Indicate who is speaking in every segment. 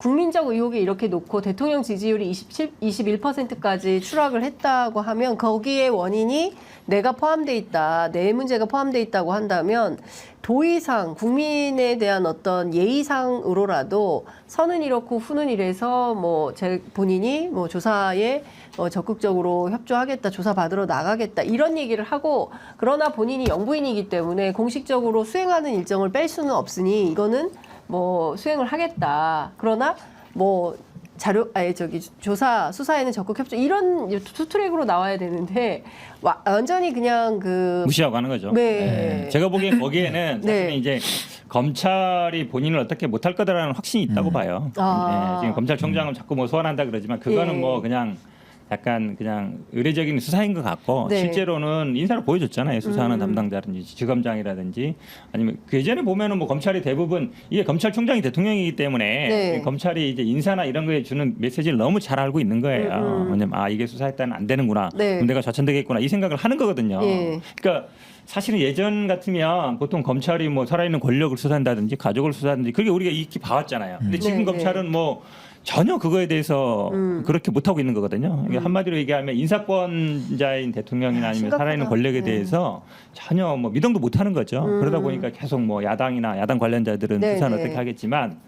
Speaker 1: 국민적 의혹이 이렇게 높고 대통령 지지율이 21%까지 추락을 했다고 하면 거기에 원인이 내가 포함돼 있다, 내 문제가 포함돼 있다고 한다면 도의상 국민에 대한 어떤 예의상으로라도 선은 이렇고 후는 이래서 뭐 제 본인이 뭐 조사에 적극적으로 협조하겠다, 조사 받으러 나가겠다 이런 얘기를 하고 그러나 본인이 영부인이기 때문에 공식적으로 수행하는 일정을 뺄 수는 없으니 이거는 뭐 수행을 하겠다. 그러나 뭐 조사 수사에는 적극 협조 이런 투트랙으로 나와야 되는데 완전히 그냥
Speaker 2: 무시하고 하는 거죠.
Speaker 1: 네.
Speaker 2: 제가 보기엔 거기에는 사실은
Speaker 1: 네.
Speaker 2: 이제 검찰이 본인을 어떻게 못할 거다라는 확신이 있다고 봐요. 지금 검찰총장은 자꾸 뭐 소환한다 그러지만 그거는 뭐 그냥 약간 그냥 의례적인 수사인 것 같고
Speaker 1: 네.
Speaker 2: 실제로는 인사를 보여줬잖아요. 수사하는 담당자라든지 지검장이라든지 아니면 그 예전에 보면은 뭐 검찰이 대부분 이게 검찰총장이 대통령이기 때문에
Speaker 1: 네.
Speaker 2: 검찰이 이제 인사나 이런 거에 주는 메시지를 너무 잘 알고 있는 거예요. 왜냐면 이게 수사했다는 안 되는구나.
Speaker 1: 네.
Speaker 2: 그럼 내가 좌천되겠구나 이 생각을 하는 거거든요.
Speaker 1: 예.
Speaker 2: 그러니까 사실은 예전 같으면 보통 검찰이 뭐 살아있는 권력을 수사한다든지 가족을 수사하든지 그게 우리가 익히 봐왔잖아요. 근데 지금
Speaker 1: 네,
Speaker 2: 검찰은 뭐 전혀 그거에 대해서 그렇게 못하고 있는 거거든요. 그러니까 한마디로 얘기하면 인사권자인 대통령이나 아니면
Speaker 1: 심각하다.
Speaker 2: 살아있는 권력에 대해서 전혀 뭐 미동도 못하는 거죠. 그러다 보니까 계속 뭐 야당이나 야당 관련자들은
Speaker 1: 네,
Speaker 2: 수사는
Speaker 1: 네.
Speaker 2: 어떻게 하겠지만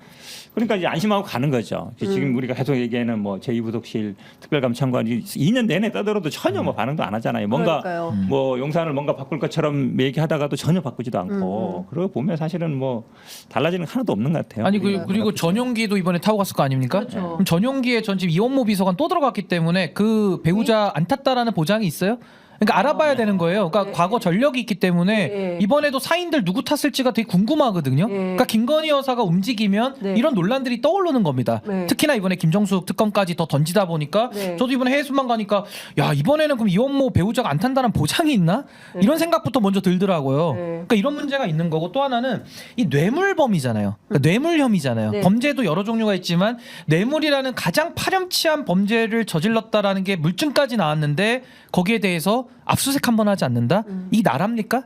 Speaker 2: 그러니까 이제 안심하고 가는 거죠. 지금 우리가 계속 얘기하는 뭐 제2부속실 특별감찰관이 2년 내내 떠들어도 전혀 뭐 반응도 안 하잖아요. 뭔가
Speaker 1: 그러니까요.
Speaker 2: 뭐 용산을 뭔가 바꿀 것처럼 얘기하다가도 전혀 바꾸지도 않고 그러고 보면 사실은 뭐 달라지는 게 하나도 없는 것 같아요.
Speaker 3: 아니 그리고 전용기도 이번에 타고 갔을 거 아닙니까?
Speaker 1: 그렇죠.
Speaker 3: 그럼 전용기에 전 지금 이원모 비서관 또 들어갔기 때문에 그 배우자 안 탔다라는 보장이 있어요? 그러니까 알아봐야 되는 거예요. 그러니까 과거 전력이 있기 때문에
Speaker 1: 네.
Speaker 3: 이번에도 사인들 누구 탔을지가 되게 궁금하거든요. 그러니까 김건희 여사가 움직이면
Speaker 1: 네.
Speaker 3: 이런 논란들이 떠오르는 겁니다.
Speaker 1: 네.
Speaker 3: 특히나 이번에 김정숙 특검까지 더 던지다 보니까
Speaker 1: 네.
Speaker 3: 저도 이번에 해외 순방 가니까 야 이번에는 그럼 이원모 배우자가 안 탄다는 보장이 있나? 이런 생각부터 먼저 들더라고요.
Speaker 1: 네.
Speaker 3: 그러니까 이런 문제가 있는 거고 또 하나는 이 뇌물범이잖아요. 그러니까 뇌물혐의잖아요.
Speaker 1: 네.
Speaker 3: 범죄도 여러 종류가 있지만 뇌물이라는 가장 파렴치한 범죄를 저질렀다라는 게 물증까지 나왔는데 거기에 대해서 압수수색 한번 하지 않는다? 이 나라입니까?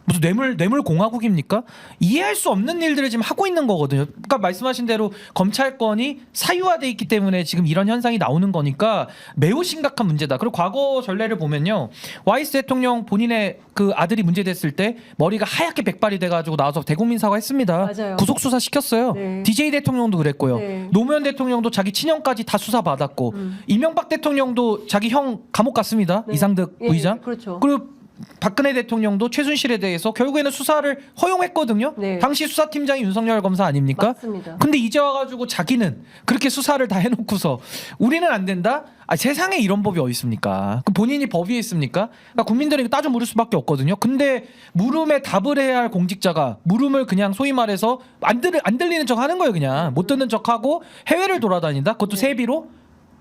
Speaker 3: 무슨 뇌물 공화국입니까? 이해할 수 없는 일들을 지금 하고 있는 거거든요. 그러니까 말씀하신 대로 검찰권이 사유화돼 있기 때문에 지금 이런 현상이 나오는 거니까 매우 심각한 문제다. 그리고 과거 전례를 보면요, 와이스 대통령 본인의 그 아들이 문제됐을 때 머리가 하얗게 백발이 돼가지고 나와서 대국민 사과했습니다.
Speaker 1: 맞아요.
Speaker 3: 구속 수사 시켰어요.
Speaker 1: 네.
Speaker 3: DJ 대통령도 그랬고요.
Speaker 1: 네.
Speaker 3: 노무현 대통령도 자기 친형까지 다 수사 받았고 이명박 대통령도 자기 형 감옥 갔습니다.
Speaker 1: 네.
Speaker 3: 이상득
Speaker 1: 예,
Speaker 3: 부의장.
Speaker 1: 그렇죠.
Speaker 3: 그리고 박근혜 대통령도 최순실에 대해서 결국에는 수사를 허용했거든요.
Speaker 1: 네.
Speaker 3: 당시 수사팀장이 윤석열 검사 아닙니까?
Speaker 1: 맞습니다.
Speaker 3: 근데 이제 와가지고 자기는 그렇게 수사를 다 해놓고서 우리는 안 된다? 세상에 이런 법이 어디 있습니까? 그 본인이 법 위에 있습니까? 그러니까 국민들에게 따져 물을 수밖에 없거든요. 근데 물음에 답을 해야 할 공직자가 물음을 그냥 소위 말해서 안 들리는 척 하는 거예요. 그냥 못 듣는 척하고 해외를 돌아다닌다? 그것도 세비로?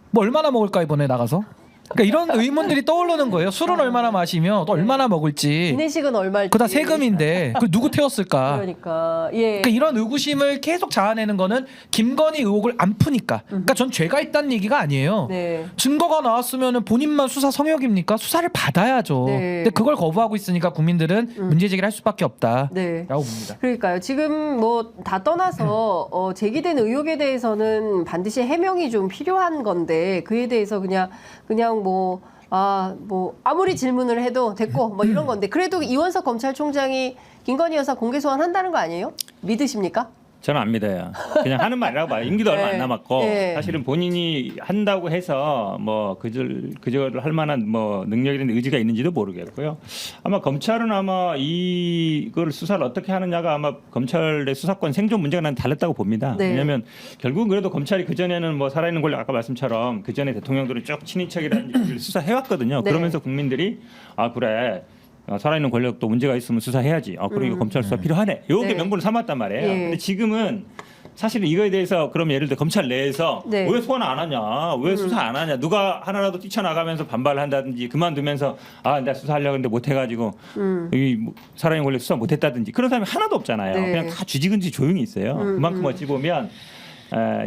Speaker 3: 뭐 얼마나 먹을까 이번에 나가서? 그러니까 이런 의문들이 떠오르는 거예요. 술은 얼마나 마시며 또 얼마나 먹을지.
Speaker 1: 기내식은 얼마일지.
Speaker 3: 그거 다 세금인데 그 누구 태웠을까?
Speaker 1: 그러니까 예.
Speaker 3: 그러니까 이런 의구심을 계속 자아내는 거는 김건희 의혹을 안 푸니까. 그러니까 전 죄가 있다는 얘기가 아니에요.
Speaker 1: 네.
Speaker 3: 증거가 나왔으면은 본인만 수사 성역입니까? 수사를 받아야죠.
Speaker 1: 네.
Speaker 3: 근데 그걸 거부하고 있으니까 국민들은 문제 제기를 할 수밖에 없다라고
Speaker 1: 네.
Speaker 3: 봅니다.
Speaker 1: 그러니까요. 지금 뭐 다 떠나서 제기된 의혹에 대해서는 반드시 해명이 좀 필요한 건데 그에 대해서 그냥 뭐 아무리 질문을 해도 됐고 뭐 이런 건데 그래도 이원석 검찰총장이 김건희 여사 공개 소환한다는 거 아니에요? 믿으십니까?
Speaker 2: 저는 안 믿어요. 그냥 하는 말이라고 봐요. 임기도 얼마 안 남았고
Speaker 1: 네.
Speaker 2: 사실은 본인이 한다고 해서 뭐 그저를 할 만한 뭐 능력이나 의지가 있는지도 모르겠고요. 아마 검찰은 아마 이걸 수사를 어떻게 하느냐가 아마 검찰의 수사권 생존 문제가 난 달랐다고 봅니다.
Speaker 1: 네.
Speaker 2: 왜냐하면 결국은 그래도 검찰이 그 전에는 뭐 살아있는 권력 아까 말씀처럼 그 전에 대통령들은 쭉 친인척이라는 수사해왔거든요.
Speaker 1: 네.
Speaker 2: 그러면서 국민들이 그래. 살아있는 권력도 문제가 있으면 수사해야지. 그러니까 검찰 수사 필요하네. 요게
Speaker 1: 네.
Speaker 2: 명분을 삼았단 말이에요.
Speaker 1: 예.
Speaker 2: 근데 지금은 사실은 이거에 대해서 그럼 예를 들어 검찰 내에서
Speaker 1: 네.
Speaker 2: 왜 소환 안 하냐, 왜 수사 안 하냐, 누가 하나라도 뛰쳐나가면서 반발을 한다든지 그만두면서 내가 수사하려고 했는데 못해가지고 이 살아있는 권력 수사 못했다든지 그런 사람이 하나도 없잖아요.
Speaker 1: 네.
Speaker 2: 그냥 다 쥐지근지 조용히 있어요. 그만큼 어찌 보면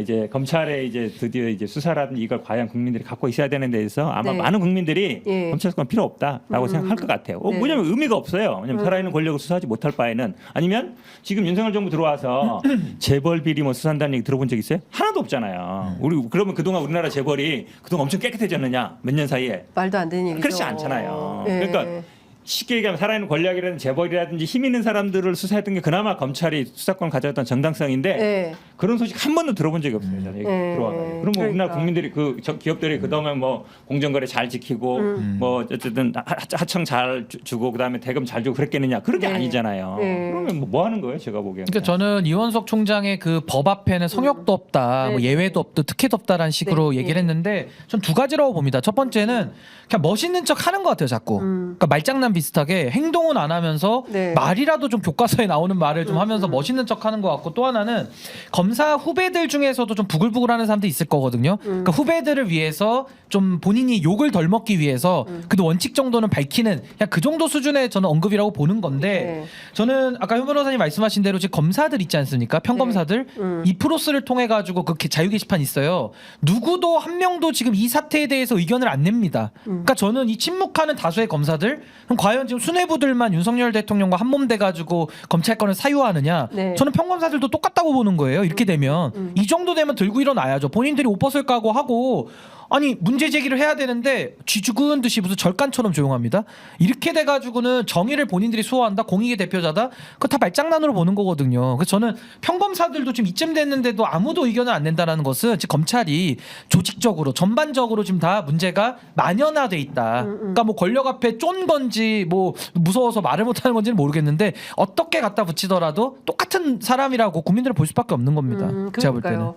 Speaker 2: 이제 검찰에 이제 드디어 이제 수사라든지 이걸 과연 국민들이 갖고 있어야 되는 데에서 아마
Speaker 1: 네.
Speaker 2: 많은 국민들이
Speaker 1: 예.
Speaker 2: 검찰 수사가 필요 없다라고 생각할 것 같아요.
Speaker 1: 네.
Speaker 2: 뭐냐면 의미가 없어요. 왜냐면 살아있는 권력을 수사하지 못할 바에는 아니면 지금 윤석열 정부 들어와서 재벌 비리 뭐 수사한다는 얘기 들어본 적 있어요? 하나도 없잖아요. 우리 그러면 그동안 우리나라 재벌이 그동안 엄청 깨끗해졌느냐? 몇 년 사이에?
Speaker 1: 말도 안 되는 얘기죠.
Speaker 2: 그렇지 않잖아요.
Speaker 1: 예.
Speaker 2: 그러니까 쉽게 얘기하면 살아있는 권력이라든지 재벌이라든지 힘 있는 사람들을 수사했던 게 그나마 검찰이 수사권을 가져왔던 정당성인데
Speaker 1: 예.
Speaker 2: 그런 소식 한 번도 들어본 적이 없어요. 저는 들어와가지고. 그럼 뭐 우리나라
Speaker 1: 그러니까.
Speaker 2: 국민들이 기업들이 그동안 뭐 공정거래 잘 지키고 뭐 어쨌든 하청 잘 주고 그다음에 대금 잘 주고 그랬겠느냐? 그런 게
Speaker 1: 네.
Speaker 2: 아니잖아요.
Speaker 1: 네.
Speaker 2: 그러면 뭐 하는 거예요, 제가 보기에는.
Speaker 3: 그러니까 저는 이원석 총장의 그 법 앞에는 성역도 없다,
Speaker 1: 네.
Speaker 3: 뭐 예외도 없다, 특혜도 없다라는 식으로
Speaker 1: 네.
Speaker 3: 얘기를 했는데 전 두 가지라고 봅니다. 첫 번째는 그냥 멋있는 척 하는 것 같아요, 자꾸. 그러니까 말장난 비슷하게 행동은 안 하면서
Speaker 1: 네.
Speaker 3: 말이라도 좀 교과서에 나오는 말을 좀 하면서 멋있는 척 하는 것 같고, 또 하나는 검사 후배들 중에서도 좀 부글부글하는 사람도 있을 거거든요. 그러니까 후배들을 위해서 좀 본인이 욕을 덜 먹기 위해서 그래도 원칙 정도는 밝히는 그냥 그 정도 수준의 저는 언급이라고 보는 건데
Speaker 1: 네.
Speaker 3: 저는 아까 현 변호사님 말씀하신 대로 지금 검사들 있지 않습니까? 평검사들 이프로스를 통해 가지고 그 자유 게시판 있어요. 누구도 한 명도 지금 이 사태에 대해서 의견을 안 냅니다. 그러니까 저는 이 침묵하는 다수의 검사들 그럼 과연 지금 수뇌부들만 윤석열 대통령과 한몸 돼 가지고 검찰권을 사유하느냐?
Speaker 1: 네.
Speaker 3: 저는 평검사들도 똑같다고 보는 거예요. 이렇게 되면 이 정도 되면 들고 일어나야죠. 본인들이 옷 벗을 까고 하고 아니 문제 제기를 해야 되는데 쥐죽은 듯이 무슨 절간처럼 조용합니다. 이렇게 돼가지고는 정의를 본인들이 수호한다, 공익의 대표자다. 그거 다 말장난으로 보는 거거든요. 그래서 저는 평검사들도 지금 이쯤 됐는데도 아무도 의견을 안 낸다라는 것은 지금 검찰이 조직적으로 전반적으로 지금 다 문제가 만연화돼 있다. 그러니까 뭐 권력 앞에 쫀 건지 뭐 무서워서 말을 못하는 건지는 모르겠는데 어떻게 갖다 붙이더라도 똑같은 사람이라고 국민들은 볼 수밖에 없는 겁니다. 제가 볼 때는.
Speaker 1: 그러니까요.